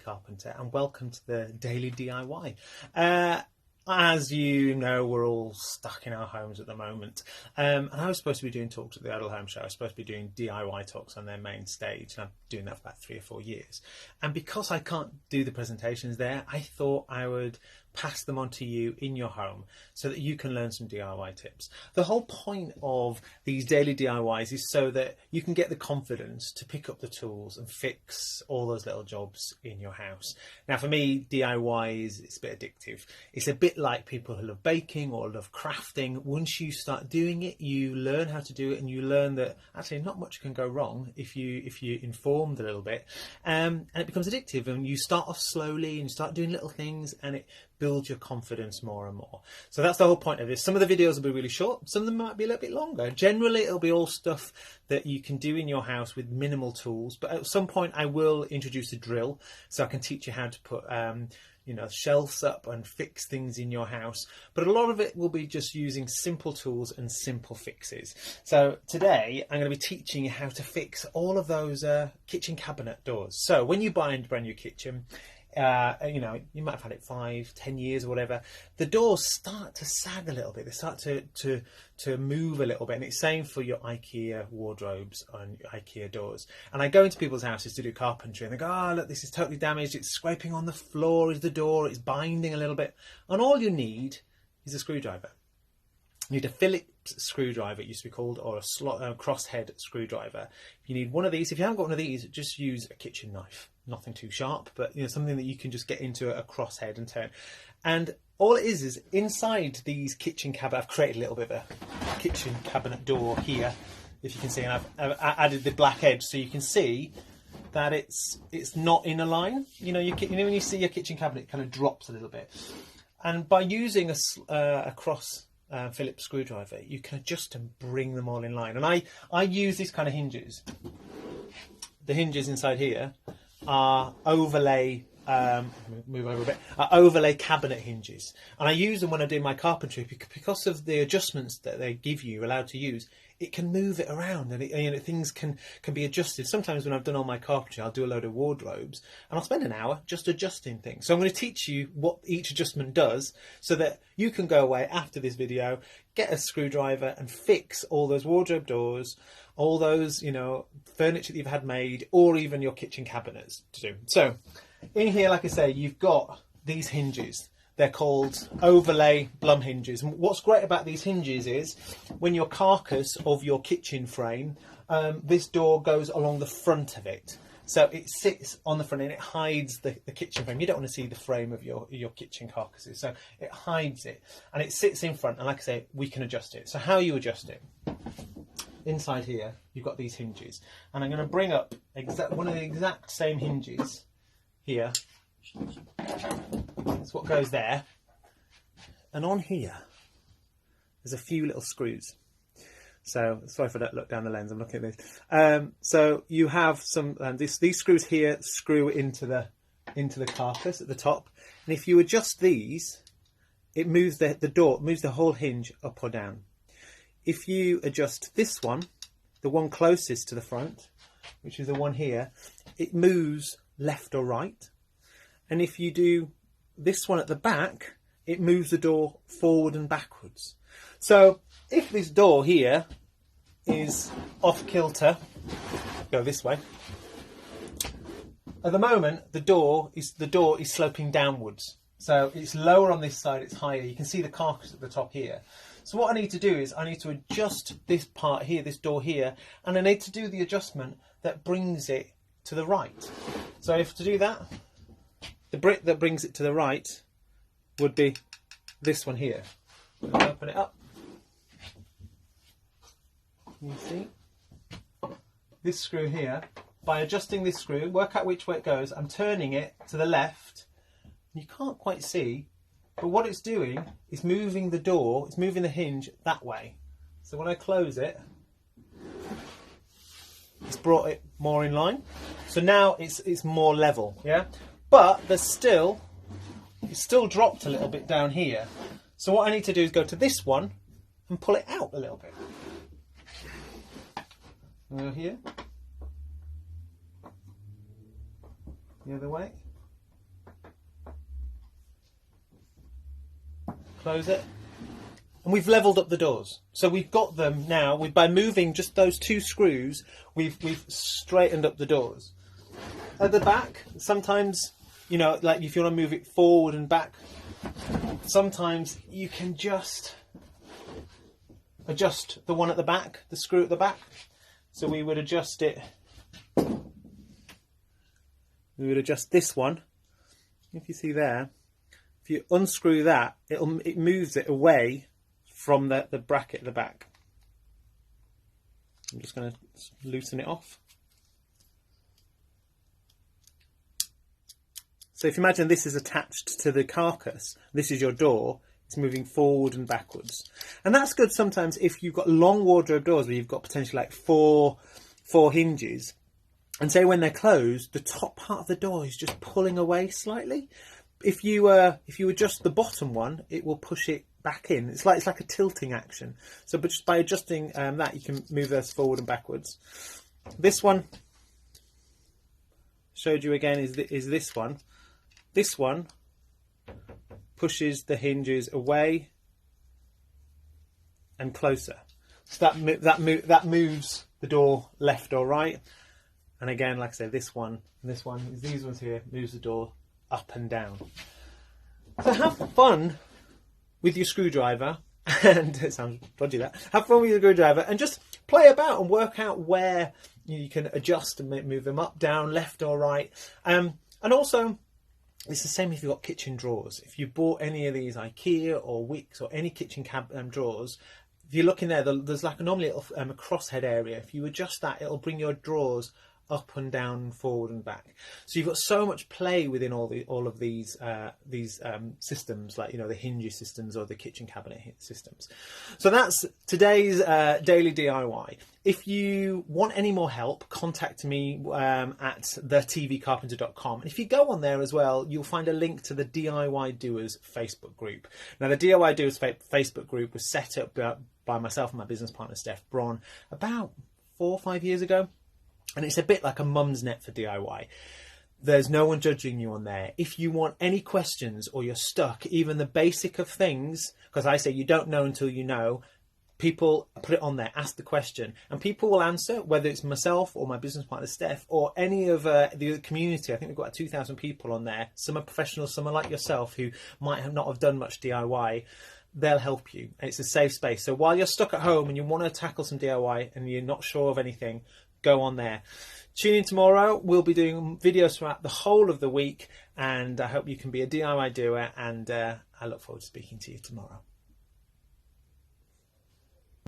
Carpenter, and welcome to the Daily DIY. As you know, we're all stuck in our homes at the moment, and I was supposed to be doing talks at the Idle Home Show. I was supposed to be doing DIY talks on their main stage, and I've been doing that for about 3 or 4 years. And because I can't do the presentations there, I thought I would pass them on to you in your home so that you can learn some DIY tips. The whole point of these daily DIYs is so that you can get the confidence to pick up the tools and fix all those little jobs in your house. Now for me, DIY it's a bit addictive. It's a bit like people who love baking or love crafting. Once you start doing it, you learn how to do it, and you learn that actually not much can go wrong if you're informed a little bit, and it becomes addictive, and you start off slowly and you start doing little things, and it build your confidence more and more. So that's the whole point of this. Some of the videos will be really short, some of them might be a little bit longer. Generally it'll be all stuff that you can do in your house with minimal tools, but at some point I will introduce a drill so I can teach you how to put shelves up and fix things in your house. But a lot of it will be just using simple tools and simple fixes. So today I'm going to be teaching you how to fix all of those kitchen cabinet doors. So when you buy a brand new kitchen, you might have had it 5-10 years or whatever, the doors start to sag a little bit, they start to move a little bit, and it's same for your IKEA wardrobes and IKEA doors. And I go into people's houses to do carpentry and they go, oh look, this is totally damaged, it's scraping on the floor, is the door, it's binding a little bit. And all you need is a screwdriver. You need a Phillips screwdriver, it used to be called, or a crosshead screwdriver. If you need one of these, if you haven't got one of these, just use a kitchen knife. Nothing too sharp, but something that you can just get into a crosshead and turn. And all it is inside these kitchen cabinets, I've created a little bit of a kitchen cabinet door here, if you can see, and I've added the black edge so you can see that it's not in a line. When you see your kitchen cabinet, it kind of drops a little bit. And by using a cross Phillips screwdriver, you can adjust and bring them all in line. And I use these kind of hinges. The hinges inside here are overlay overlay cabinet hinges, and I use them when I do my carpentry because of the adjustments that they give you, allowed to use. It can move it around, and things can be adjusted. Sometimes when I've done all my carpentry, I'll do a load of wardrobes and I'll spend an hour just adjusting things. So I'm going to teach you what each adjustment does so that you can go away after this video, get a screwdriver and fix all those wardrobe doors, all those furniture that you've had made, or even your kitchen cabinets to do. So in here, like I say, you've got these hinges. They're called overlay Blum hinges. And what's great about these hinges is when your carcass of your kitchen frame, this door goes along the front of it. So it sits on the front and it hides the kitchen frame. You don't want to see the frame of your kitchen carcasses. So it hides it and it sits in front. And like I say, we can adjust it. So how you adjust it? Inside here, you've got these hinges. And I'm going to bring up one of the exact same hinges here. That's what goes there, and on here there's a few little screws. So sorry if I don't look down the lens, I'm looking at this. So you have some these screws here screw into the carcass at the top, and if you adjust these, it moves the whole hinge up or down. If you adjust this one, the one closest to the front, which is the one here, it moves left or right. And if you do this one at the back, it moves the door forward and backwards. So if this door here is off kilter, go this way. At the moment, the door is sloping downwards. So it's lower on this side, it's higher. You can see the carcass at the top here. So what I need to do is I need to adjust this part here, this door here, and I need to do the adjustment that brings it to the right. So if to do that, the brick that brings it to the right would be this one here. Open it up. You see this screw here. By adjusting this screw, work out which way it goes. I'm turning it to the left. You can't quite see, but what it's doing is moving the door. It's moving the hinge that way. So when I close it, it's brought it more in line. So now it's more level. Yeah. But it's still dropped a little bit down here. So what I need to do is go to this one and pull it out a little bit. Go here. The other way. close it. And we've levelled up the doors. So we've got them now. By moving just those 2 screws, we've straightened up the doors. At the back, sometimes, you know, like if you want to move it forward and back, sometimes you can just adjust the one at the back, the screw at the back. So we would adjust it. We would adjust this one. If you see there, if you unscrew that, it moves it away from the bracket at the back. I'm just going to loosen it off. So if you imagine this is attached to the carcass, this is your door, it's moving forward and backwards. And that's good sometimes if you've got long wardrobe doors where you've got potentially like four hinges. And say when they're closed, the top part of the door is just pulling away slightly. If you adjust the bottom one, it will push it back in. It's like a tilting action. So, but just by adjusting that, you can move those forward and backwards. This one showed you again is this one. This one pushes the hinges away and closer. So that moves the door left or right. And again, like I said, this one, these ones here, moves the door up and down. So have fun with your screwdriver, and it sounds dodgy that. Have fun with your screwdriver and just play about and work out where you can adjust and move them up, down, left or right. And also, it's the same if you've got kitchen drawers. If you bought any of these IKEA or Wickes or any kitchen drawers, if you look in there, there's like normally a little crosshead area. If you adjust that, it'll bring your drawers up and down, forward and back. So you've got so much play within all of these systems, like, you know, the hinge systems or the kitchen cabinet systems. So that's today's daily DIY. If you want any more help, contact me at thetvcarpenter.com. And if you go on there as well, you'll find a link to the DIY Doers Facebook group. Now, the DIY Doers Facebook group was set up by myself and my business partner, Steph Braun, about 4 or 5 years ago. And it's a bit like a mum's net for DIY. There's no one judging you on there. If you want any questions or you're stuck, even the basic of things, because I say you don't know until you know, people put it on there, ask the question, and people will answer, whether it's myself or my business partner Steph or any of the community. I think we've got 2,000 people on there. Some are professionals, some are like yourself who might not have done much DIY. They'll help you. It's a safe space. So while you're stuck at home and you want to tackle some DIY and you're not sure of anything, go on there. Tune in tomorrow. We'll be doing videos throughout the whole of the week, and I hope you can be a DIY doer, and I look forward to speaking to you tomorrow.